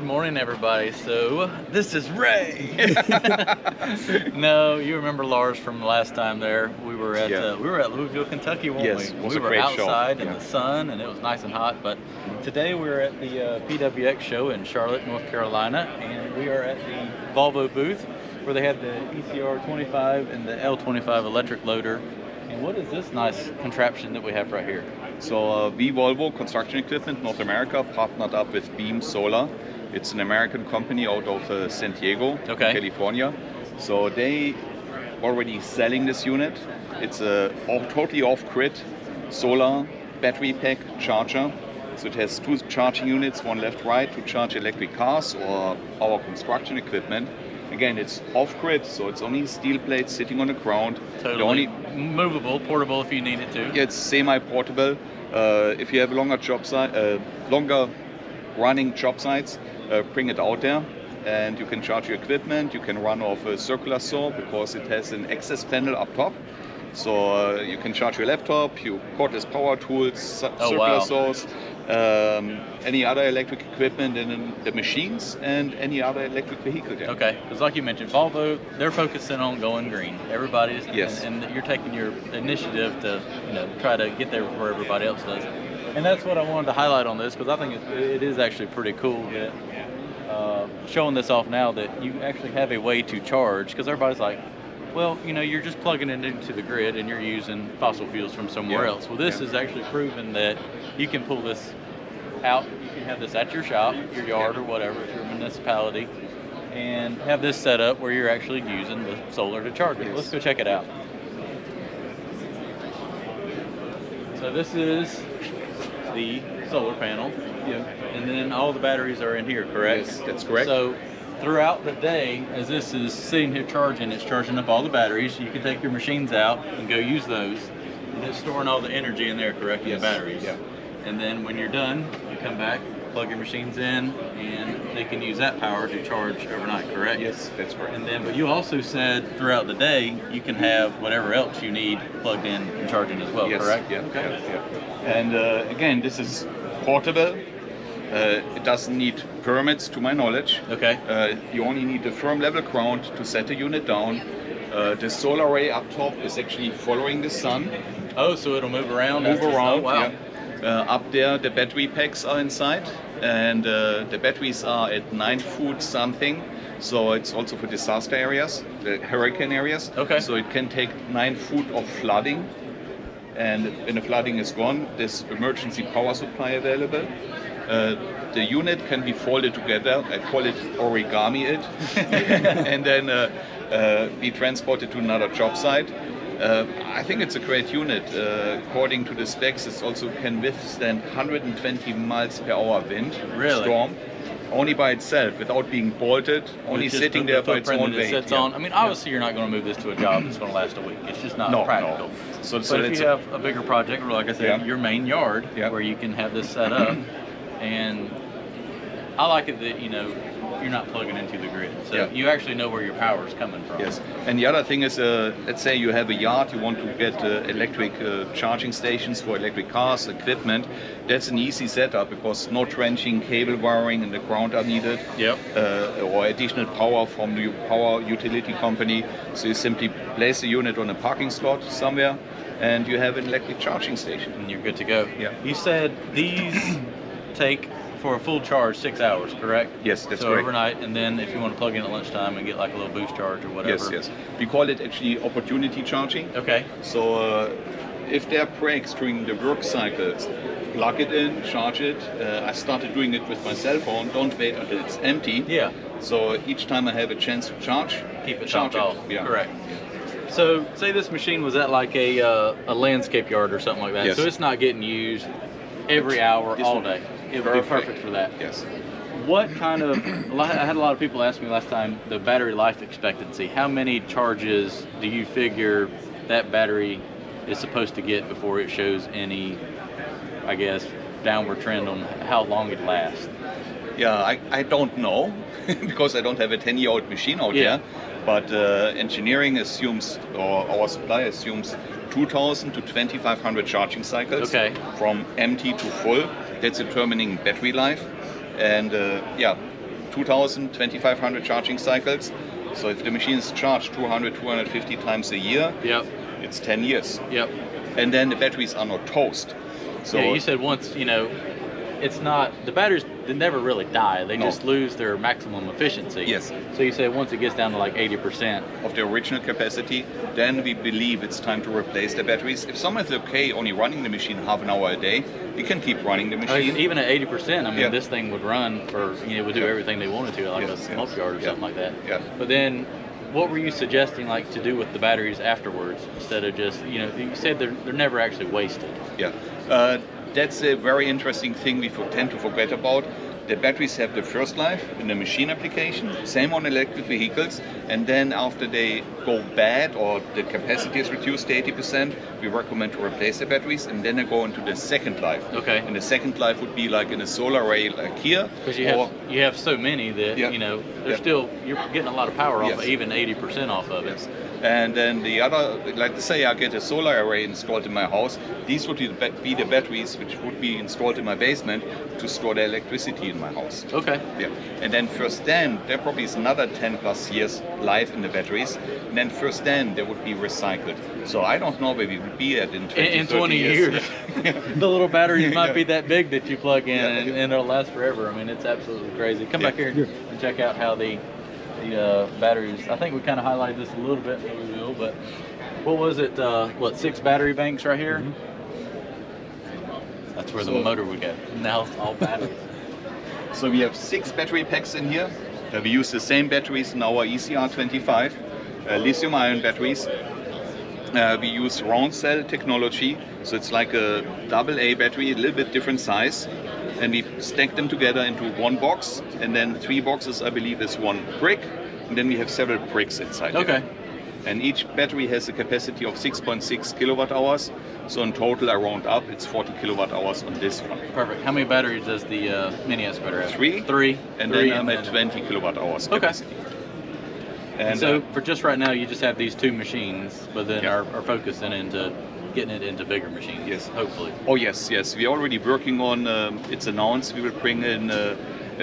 morning, everybody. So this is Ray. No, you remember Lars from the last time there. We were at Louisville, Kentucky, weren't Yes, we? it was We a were great outside show. in the sun, and it was nice and hot. But today we're at the PWX show in Charlotte, North Carolina, and we are at the Volvo booth where they have the ECR 25 and the L25 electric loader. And what is this nice contraption that we have right here? So we Volvo Construction Equipment North America partnered up with Beam Solar. It's an American company out of San Diego, California. So they already selling this unit. It's a totally off-grid solar battery pack charger. So it has two charging units, one left, right, to charge electric cars or our construction equipment. Again, it's off-grid, so it's only steel plates sitting on the ground. Totally movable, portable if you need it to. Yeah, it's semi-portable. If you have longer running job sites, bring it out there, and you can charge your equipment. You can run off a circular saw because it has an access panel up top. So you can charge your laptop, your cordless power tools, circular saws, any other electric equipment in the machines, and any other electric vehicle there. Okay, because like you mentioned, Volvo, they're focusing on going green. Everybody's, yes. and you're taking your initiative to try to get there before everybody else does. And that's what I wanted to highlight on this, because I think it is actually pretty cool that showing this off now that you actually have a way to charge, because everybody's like, well, you're just plugging it into the grid and you're using fossil fuels from somewhere else. Well, this is actually proven that you can pull this out. You can have this at your shop, your yard, or whatever, if you're a municipality, and have this set up where you're actually using the solar to charge it. Yes. Let's go check it out. So this is the solar panel, and then all the batteries are in here, correct? Yes, that's correct. So throughout the day, as this is sitting here charging, it's charging up all the batteries. You can take your machines out and go use those. And it's storing all the energy in there, correct? Yes. The batteries. Yeah. And then when you're done, you come back, plug your machines in, and they can use that power to charge overnight, correct? Yes, that's correct. And then, but you also said throughout the day, you can have whatever else you need plugged in and charging as well, correct? Yeah. Okay. Yeah. And again, this is portable. It doesn't need permits, to my knowledge. Okay. You only need a firm level ground to set the unit down. The solar array up top is actually following the sun. Oh, so it'll move around? Oh, wow. Yeah. Up there, the battery packs are inside, and the batteries are at 9 foot something. So it's also for disaster areas, the hurricane areas. Okay. So it can take 9 foot of flooding. And when the flooding is gone, there's emergency power supply available. The unit can be folded together. I call it origami it, and then be transported to another job site. I think it's a great unit. According to the specs, it also can withstand 120 miles per hour wind storm, only by itself, without being bolted, only sitting there by its own weight. I mean, obviously you're not going to move this to a job that's going to last a week. It's just not practical. No. So if you have a bigger project, or like I said, your main yard, where you can have this set up, and I like it that you're not plugging into the grid, so you actually know where your power is coming from. Yes, and the other thing is, let's say you have a yard, you want to get electric charging stations for electric cars, equipment. That's an easy setup because no trenching, cable wiring in the ground are needed, or additional power from the power utility company. So you simply place the unit on a parking slot somewhere, and you have an electric charging station, and you're good to go. Yeah. You said these take for a full charge 6 hours, correct? Yes, that's correct. So overnight, and then if you want to plug in at lunchtime and get like a little boost charge or whatever. Yes. We call it actually opportunity charging. Okay. So if there are breaks during the work cycles, plug it in, charge it. I started doing it with my cell phone. Don't wait until it's empty. Yeah. So each time I have a chance to charge, keep it charged off. Yeah. Correct. So say this machine was at like a landscape yard or something like that. Yes. So it's not getting used every hour, all day. It would be perfect for that. Yes. What kind of, I had a lot of people ask me last time, the battery life expectancy. How many charges do you figure that battery is supposed to get before it shows any, I guess, downward trend on how long it lasts? Yeah, I don't know because I don't have a 10-year-old machine out there. But engineering assumes, or our supply assumes, 2,000 to 2,500 charging cycles from empty to full. That's determining battery life. And 2,000, 2,500 charging cycles. So if the machine is charged 200, 250 times a year, Yep. it's 10 years. Yep. And then the batteries are not toast. So Yeah, you said once, it's not, the batteries, they never really die. They No. just lose their maximum efficiency. Yes. So you said once it gets down to like 80%. of the original capacity, then we believe it's time to replace the batteries. If someone's okay only running the machine half an hour a day, you can keep running the machine. Even at 80%, I mean, Yeah. this thing would run for, would do Yeah. everything they wanted to, like Yes, a yes. smoke yard or Yeah. something like that. Yeah. But then, what were you suggesting, like, to do with the batteries afterwards, instead of just, you said they're never actually wasted. Yeah, that's a very interesting thing we tend to forget about. The batteries have the first life in the machine application, same on electric vehicles, and then after they go bad or the capacity is reduced to 80%, we recommend to replace the batteries, and then they go into the second life. Okay. And the second life would be like in a solar array like here. Because or- you have so many that, Yeah. they're Yeah. still, you're getting a lot of power off, Yes. even 80% off of it. Yes. And then the other, like to say I get a solar array installed in my house, these would be the batteries which would be installed in my basement to store the electricity in my house. Okay. Yeah. And then first then, there probably is another 10 plus years life in the batteries. And then first then, they would be recycled. So I don't know where we would be at in 20, In 30 20 years. Yeah. The little batteries might Yeah. be that big that you plug in, Yeah. and it'll last forever. I mean, it's absolutely crazy. Come Yeah. back here and check out how the batteries, I think we kind of highlighted this a little bit, but we will, but what was it, 6 battery banks right here? That's where the So- motor would go. Now it's all batteries. So we have 6 battery packs in here. We use the same batteries in our ECR25, lithium ion batteries. We use round cell technology, so it's like a AA battery, a little bit different size. And we stack them together into one box, and then 3 boxes, I believe, is one brick. And then we have several bricks inside there. Okay. And each battery has a capacity of 6.6 kilowatt hours. So in total, I round up, it's 40 kilowatt hours on this one. Perfect. How many batteries does the mini excavator have? 3. 3. And Three, then I'm at 20 kilowatt hours Okay. capacity. And so for just right now, you just have these 2 machines, but then Yeah. are focusing into getting it into bigger machines. Yes. Hopefully. Oh yes, yes. We're already working on, it's announced we will bring in a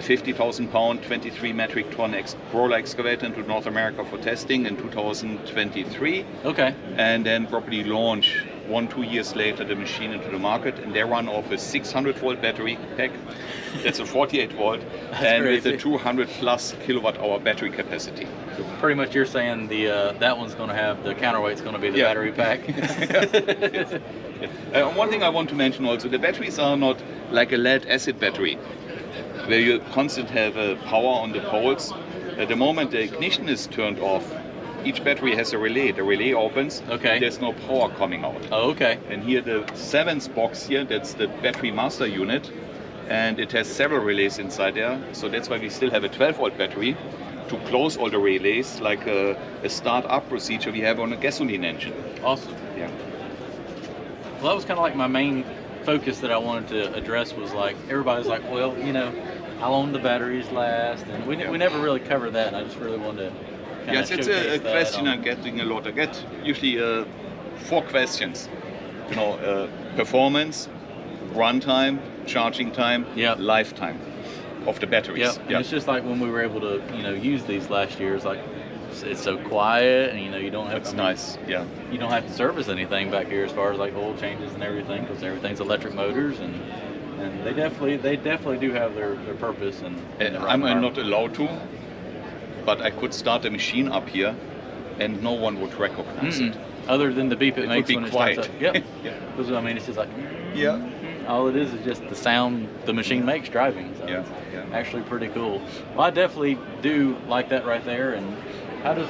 50,000 pound, 23 metric ton roller excavator into North America for testing in 2023. Okay. And then probably launch 1-2 years later the machine into the market, and they run off a 600 volt battery pack. That's a 48 volt, and crazy. with a 200 plus kilowatt hour battery capacity. Pretty much, you're saying that one's going to have the counterweight's going to be the Yeah. battery pack. Yes. One thing I want to mention also, the batteries are not like a lead acid battery, where you constantly have power on the poles. At the moment the ignition is turned off, each battery has a relay. The relay opens, Okay. there's no power coming out. Oh, okay. And here the 7th box here, that's the battery master unit, and it has several relays inside there. So that's why we still have a 12 volt battery to close all the relays, like a start-up procedure we have on a gasoline engine. Awesome. Yeah. Well, that was kind of like my main focus that I wanted to address, was like, everybody's like, well, how long do the batteries last? And we never really covered that, and I just really wanted to kind Yes, of it's showcase a that question on- I'm getting a lot. I get usually 4 questions. Performance, runtime, charging time, Yep. lifetime of the batteries. Yep. And it's just like when we were able to, use these last year. It's like it's so quiet, and you don't have. It's nice. Yeah. You don't have to service anything back here as far as like oil changes and everything, because everything's electric motors, and they definitely do have their purpose. And I'm not allowed to, but I could start a machine up here, and no one would recognize it. Other than the beep it It makes would be when quiet. it starts up. Yep. Yeah. Because it's just like. Yeah. All it is just the sound the machine makes driving. So Yeah, it's yeah. actually pretty cool. Well, I definitely do like that right there. And how does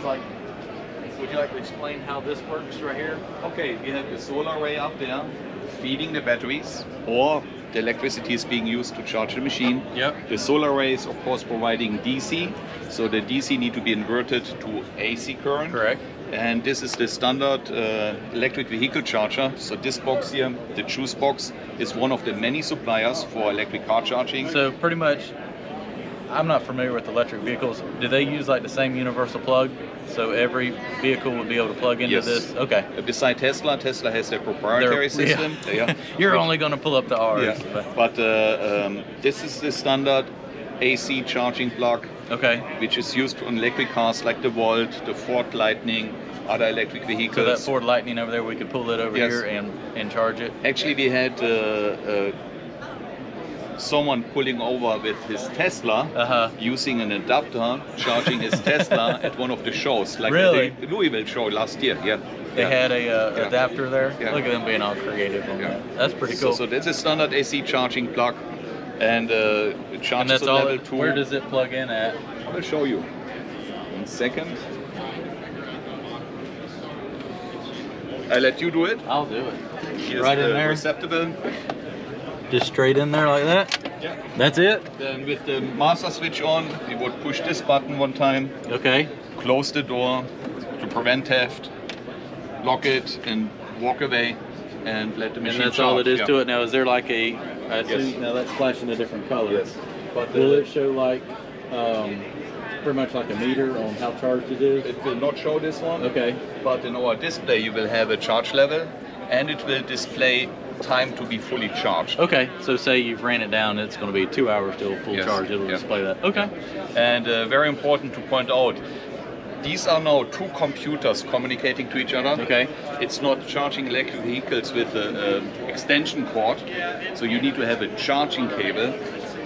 would you like to explain how this works right here? Okay, we have the solar array up there feeding the batteries, or the electricity is being used to charge the machine. Yep. The solar array is of course providing DC, so the DC need to be inverted to AC current. Correct. And this is the standard electric vehicle charger. So this box here, the juice box, is one of the many suppliers for electric car charging. So pretty much, I'm not familiar with electric vehicles. Do they use like the same universal plug? So every vehicle would be able to plug into Yes. this? Okay. Beside Tesla has their proprietary system. Yeah. You're only going to pull up the R's. Yeah. But this is the standard. AC charging plug, Okay. which is used on electric cars like the Volt, the Ford Lightning, other electric vehicles. So that Ford Lightning over there, we could pull it over Yes. here and charge it. Actually, we had someone pulling over with his Tesla, using an adapter, charging his Tesla at one of the shows, like Really? the Louisville show last year. Yeah, They had a adapter there. Yeah. Look at them being all creative on Yeah. that. That's pretty cool. So that's a standard AC charging plug, and it and charges that's at all. level 2. Where does it plug in at? I will show you. 1 second. I let you do it. I'll do it. Here's Right in the there. receptacle. Just straight in there like that. Yeah. That's it. Then with the master switch on, we would push this button one time, Okay. close the door to prevent theft, lock it, and walk away, and let the machine And that's charge. all it is Yeah. to it. Now, is there like a? I Yes. see. Now that's flashing a different color. Yes. But Will it show like, pretty much like a meter on how charged it is? it will not show this one. Okay. But in our display, you will have a charge level, and it will display time to be fully charged. Okay. So say you've ran it down, it's going to be 2 hours till full Yes. charge. It'll Yeah. display that. Okay. And very important to point out, these are now 2 computers communicating to each other. Okay. It's not charging electric vehicles with an extension cord, so you need to have a charging cable,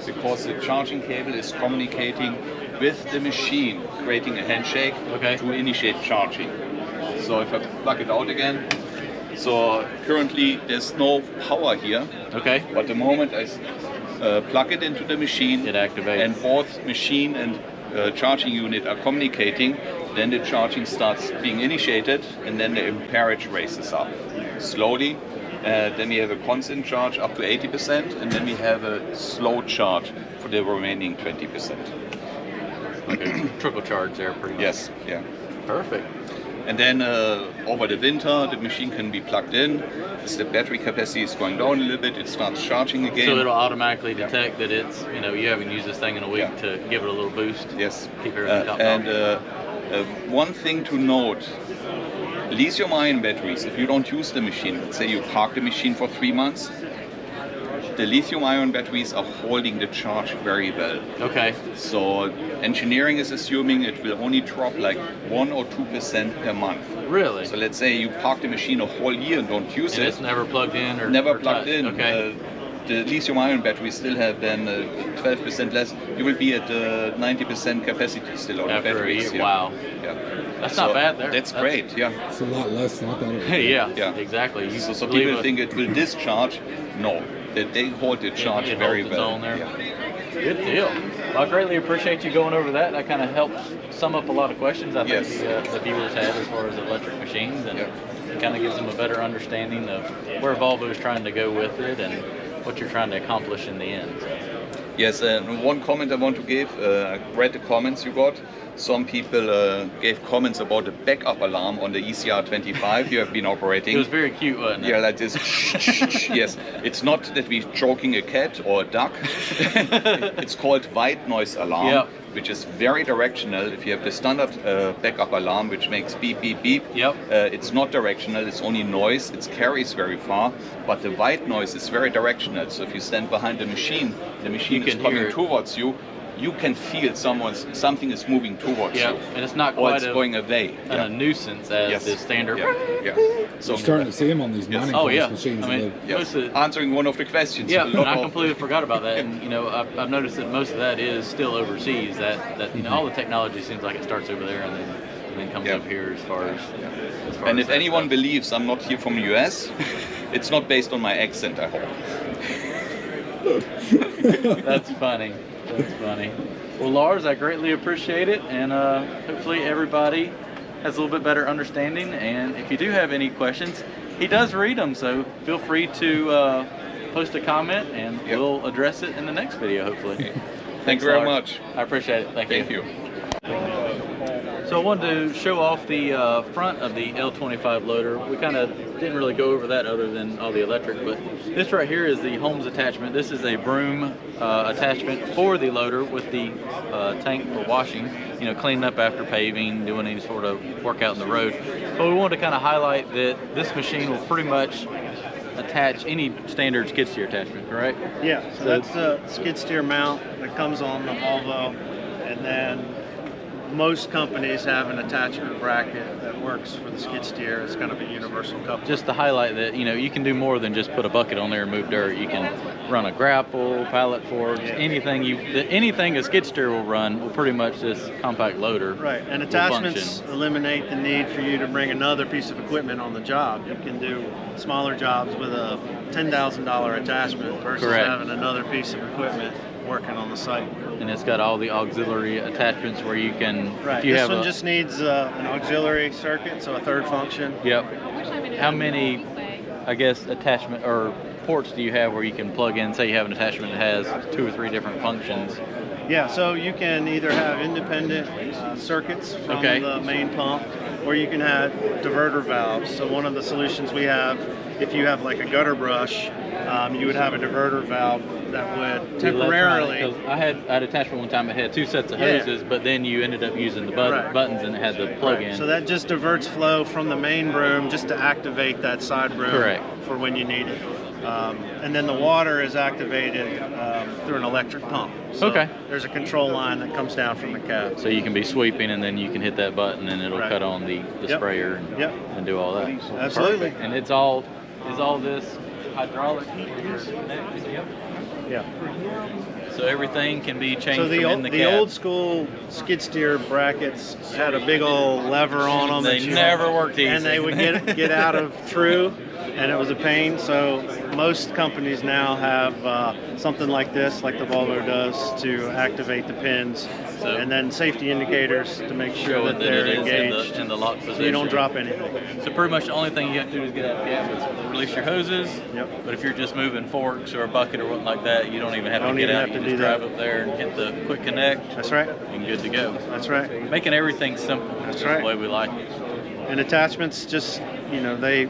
because the charging cable is communicating with the machine, creating a handshake Okay. to initiate charging. So if I plug it out again, so currently there's no power here, Okay. but the moment I plug it into the machine, It activates. and both machine and charging unit are communicating, then the charging starts being initiated, and then the amperage raises up slowly. Then we have a constant charge up to 80%, and then we have a slow charge for the remaining 20%. Okay. Trickle charge there, pretty much. Yes, yeah. Perfect. And then over the winter, the machine can be plugged in. As the battery capacity is going down a little bit, it starts charging again. So it'll automatically detect that it's, you haven't used this thing in a week Yeah. to give it a little boost. Yes. Keep everything top And notch. one thing to note, lithium-ion batteries, if you don't use the machine, let's say you park the machine for 3 months, the lithium-ion batteries are holding the charge very well. Okay. So engineering is assuming it will only drop like 1 or 2% per month. Really? So let's say you park the machine a whole year and don't use And it. it's never plugged in or Never or plugged touched. in. Okay. The lithium-ion batteries still have then 12% less. You will be at 90% capacity still on the After a batteries. year. Wow. Yeah. That's So not bad there. That's great. Yeah. It's a lot less than I thought it would be. Yeah, Yeah. exactly. You So believe people it- think it will discharge. No, they hold the charge it very holds its well. own there. Yeah. Good deal. Well, I greatly appreciate you going over that. That kind of helps sum up a lot of questions I think Yes. the viewers had as far as electric machines, and Yeah. it kind of gives them a better understanding of where Volvo is trying to go with it and what you're trying to accomplish in the end. Yes, and one comment I want to give, I read the comments you got. Some people gave comments about the backup alarm on the ECR25 you have been operating. It was very cute, wasn't it? Yeah, like this. Yes, it's not that we're choking a cat or a duck. It's called white noise alarm, Yep. which is very directional. If you have the standard backup alarm, which makes beep, beep, beep, Yep. it's not directional, it's only noise. It carries very far, but the white noise is very directional. So if you stand behind the machine You is can coming hear it. towards you, you can feel something is moving towards Yeah, you. and it's not Or quite it's going away. a nuisance as Yes. the standard. Yeah. Yeah. So You're starting to see them on these Yes. mining Oh class yeah, machines. I and mean, they- most of the, answering one of the questions. yeah, a and lot I of- completely forgot about that. And I've noticed that most of that is still overseas. That all the technology seems like it starts over there and then comes Yeah. up here as far as. As far And as if that anyone stuff. believes I'm not here from the US, it's not based on my accent, I hope. That's funny. That's funny. Well, Lars, I greatly appreciate it, and hopefully everybody has a little bit better understanding. And if you do have any questions, he does read them, so feel free to post a comment, and Yep. we'll address it in the next video, hopefully. Thank you very Lars. much. I appreciate it. Thank you. Thank you. So I wanted to show off the front of the L25 loader. We kind of didn't really go over that other than all the electric, but this right here is the Holmes attachment. This is a broom attachment for the loader with the tank for washing, cleaning up after paving, doing any sort of work out in the road. But we wanted to kind of highlight that this machine will pretty much attach any standard skid steer attachment, correct? Yeah, so that's the skid steer mount that comes on the Volvo, and then most companies have an attachment bracket that works for the skid steer. It's kind of a universal coupler. Just to highlight that, you know, you can do more than just put a bucket on there and move dirt. You can run a grapple, pallet forks, anything anything a skid steer will run will pretty much this compact loader. Right, and attachments eliminate the need for you to bring another piece of equipment on the job. You can do smaller jobs with a $10,000 attachment versus having another piece of equipment working on the site. And it's got all the auxiliary attachments where you can. Right. If you this have one just needs an auxiliary circuit, so a third function. Yep. How many, I guess, attachment or ports do you have where you can plug in? Say you have an attachment that has 2 or 3 different functions. Yeah. So you can either have independent circuits from the main pump, or you can have diverter valves. So one of the solutions we have, if you have like a gutter brush, you would have a diverter valve that would temporarily. I had attachment one time that had 2 sets of hoses, but then you ended up using the buttons and it had the plug-in. So that just diverts flow from the main broom just to activate that side broom for when you need it. And then the water is activated through an electric pump. So there's a control line that comes down from the cab. So you can be sweeping and then you can hit that button and it'll cut on the sprayer and do all that. Absolutely. And it's all this hydraulic. Yeah. So everything can be changed so the from in the the cab. old school skid steer brackets had a big old lever on them. They never worked easy. And they would get out of true, and it was a pain. So most companies now have something like this, like the Volvo does, to activate the pins, and then safety indicators to make sure that they're engaged in the lock position. so you don't drop anything. So pretty much the only thing you have to do is get out of the cab is release your hoses. Yep. But if you're just moving forks or a bucket or something like that, you don't even have to get out. You just drive up there and hit the quick connect. That's right. And good to go. That's right. Making everything simple. That's the way we like it. And attachments just, they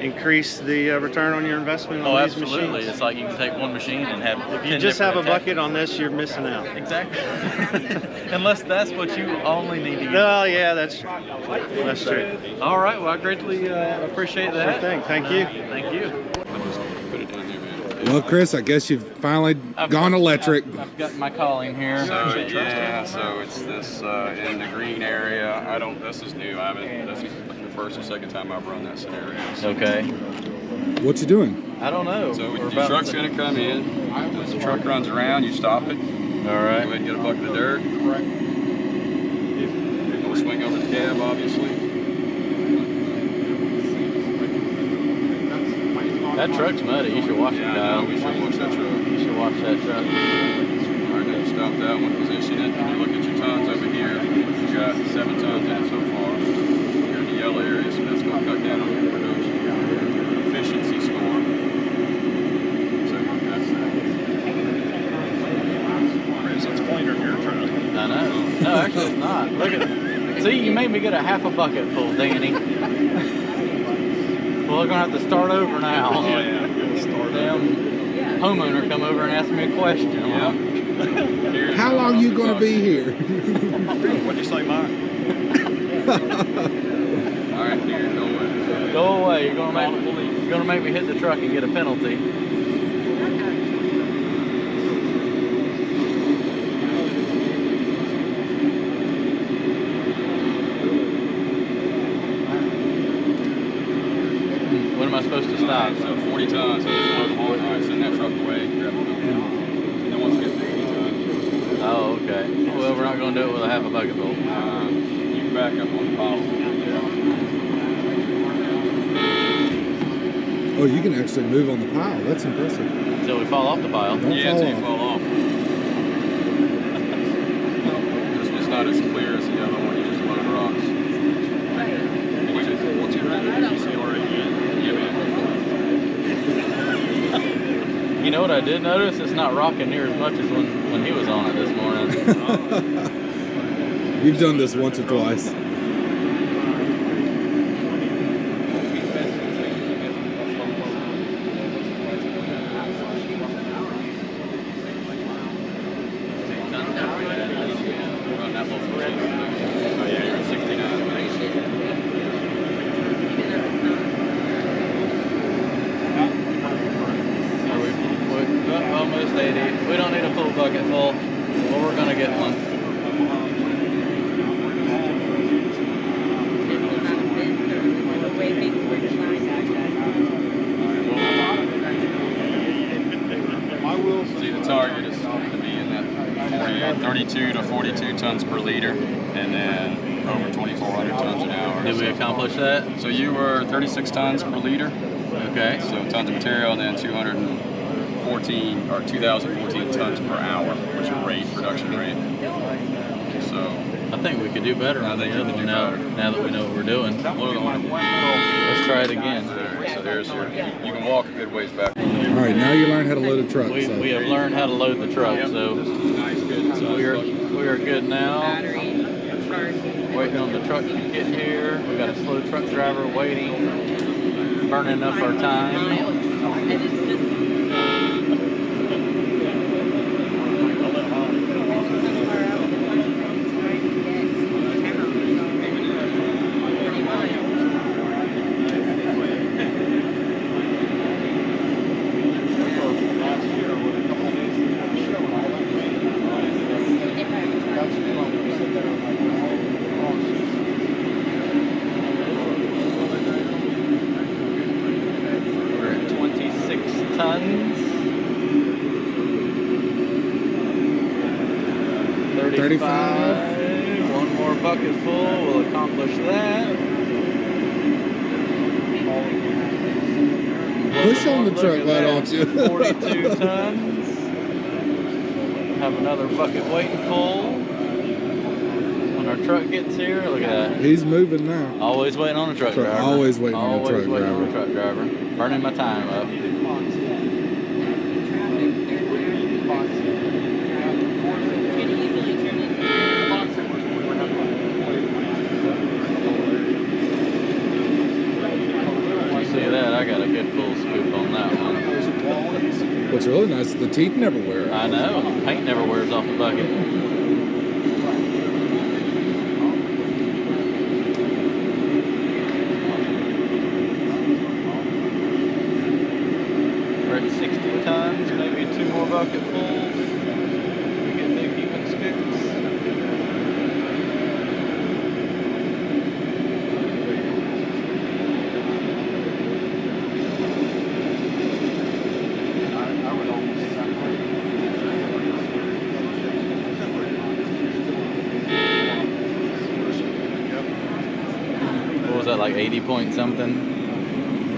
increase the return on your investment on these absolutely. machines. It's like you can take one machine and have. If you just have a bucket on this, you're missing out. Exactly. Unless that's what you only need to use. Oh, yeah, that's true. That's true. All right. Well, I greatly appreciate that. Sure thing. Thank you. Thank you. Well, Chris, I guess you've finally gone electric. I've got my calling here. So so it's this in the green area. This is new. This is the first or second time I've run that scenario. So. Okay. What you doing? I don't know. So the truck's going to come in. As the truck runs around, you stop it. All right. Go ahead and get a bucket of dirt. We'll swing over the cab, obviously. That truck's muddy. You should wash it, Kyle. We should wash that truck. You should wash that truck. All right, now you stop that one, position it. You look at your tons over here. You got 7 tons in it so far. You're in the yellow area, so that's going to cut down on your production efficiency score. So that's Chris, it's cleaner than your truck. I know. No, actually it's not. Look at. See, you made me get a half a bucket full, Danny. Well, we're going to have to start over now. Oh, yeah. Damn homeowner come over and ask me a question. Yeah. How long you going to be here? What'd you say, Mike? All right, here, go away. Go away. You're going to make me hit the truck and get a penalty. When am I supposed to stop? So 40 tons, so just one horn. All right, send that truck away, grab it. And then once we get to 80 tons. Oh, okay. Well, we're not going to do it with a half a bucket full. You can back up on the pile. Oh, you can actually move on the pile. That's impressive. Until we fall off the pile. Don't Yeah, fall until you off. fall off. This one's not as clear as the other one. You just run rocks. Once you're ready, you see already. Yeah, man. You know what I did notice? It's not rocking near as much as when he was on it this morning. You've done this once or twice. got 32 to 42 tons per liter, and then over 2,400 tons an hour. Did we accomplish that? So you were 36 tons per liter. Okay. So tons of material, and then 214 or 2,014 tons per hour, which is rate, production rate. So I think we could do better on the other one now that we know what we're doing. Let's try it again. Alright, so there's your, you can walk a good ways back. All right, now you learned how to load a truck. We so. have learned how to load the truck, so we are good now. Waiting on the truck to get here. We got a slow truck driver waiting, burning up our time. Tons. 35. One more bucket full will accomplish that. Push on the truck, why don't you? 42 tons. Have another bucket waiting full. When our truck gets here, look at that. He's moving now. Always waiting on a truck driver. Always waiting on a Always truck waiting on a driver. truck driver. Burning my time up. See that? I got a good full scoop on that one. What's really nice is the teeth never wear out. I know. Paint never wears off the bucket. We're at 60 tons, maybe 2 more bucketfuls. We get big even scoops. What was that, like 80 point something?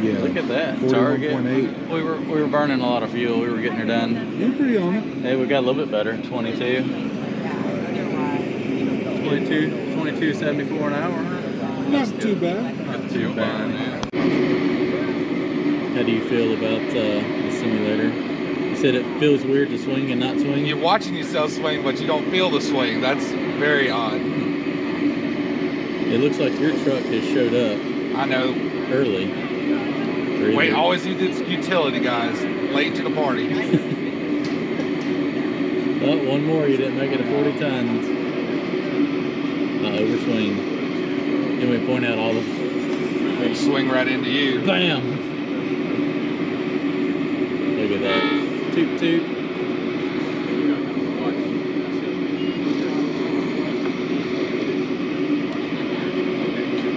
Yeah. Look at that. Target. 41.8. We were burning a lot of fuel. We were getting her done. You're pretty on it. Hey, we got a little bit better. 22.74 an hour. Not too bad. Not too bad. How do you feel about the simulator? You said it feels weird to swing and not swing. You're watching yourself swing, but you don't feel the swing. That's very odd. It looks like your truck has showed up I know. early. Wait, always do this utility, guys. Late to the party. Oh, one more. You didn't make it to 40 tons. Overswing. Can we point out all the... They swing right into you. Bam! Look at that. Toot toot.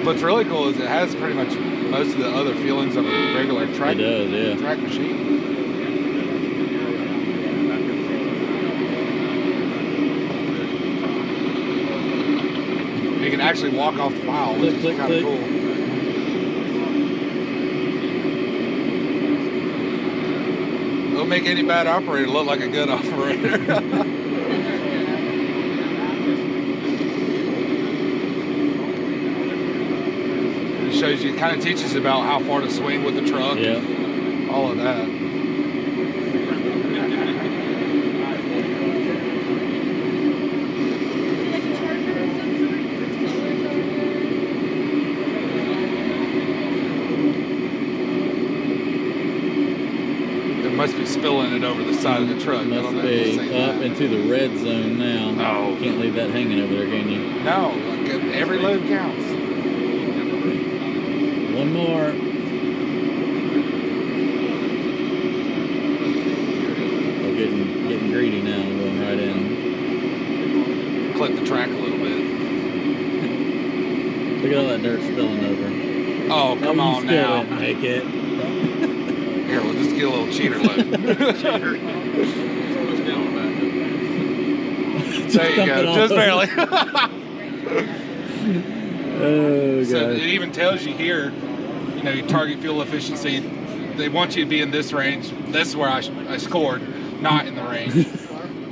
What's really cool is it has pretty much most of the other feelings of a regular track, It does, yeah. track machine. You can actually walk off the pile, which is kind of cool. It'll make any bad operator look like a good operator. It shows you, kind of teaches about how far to swing with the truck. Yeah. All of that. It must be spilling it over the side of the truck. I Must don't know be if you see up that. into the red zone now. Oh. Can't leave that hanging over there, can you? No, every load counts. One more. Oh, getting greedy now. Going right in. Clip the track a little bit. Look at all that dirt spilling over. Oh, come you on still now. didn't make it. Here, we'll just get a little cheater load. There you go. Just barely. Oh, So God. it even tells you here, you know, your target fuel efficiency. They want you to be in this range. This is where I scored, not in the range.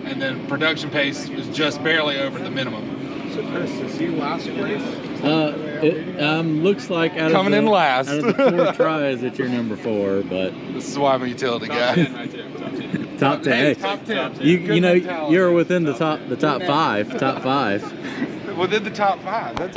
And then production pace was just barely over the minimum. So Chris, is he last place? It looks like Coming in last. out of the 4 tries that you're number 4, but This is why I'm a utility Top guy. 10 right there. Top 10. top 10. Hey, Top 10. you Good know mentality. you're within the top 5. Top 5. Within the top 5. That's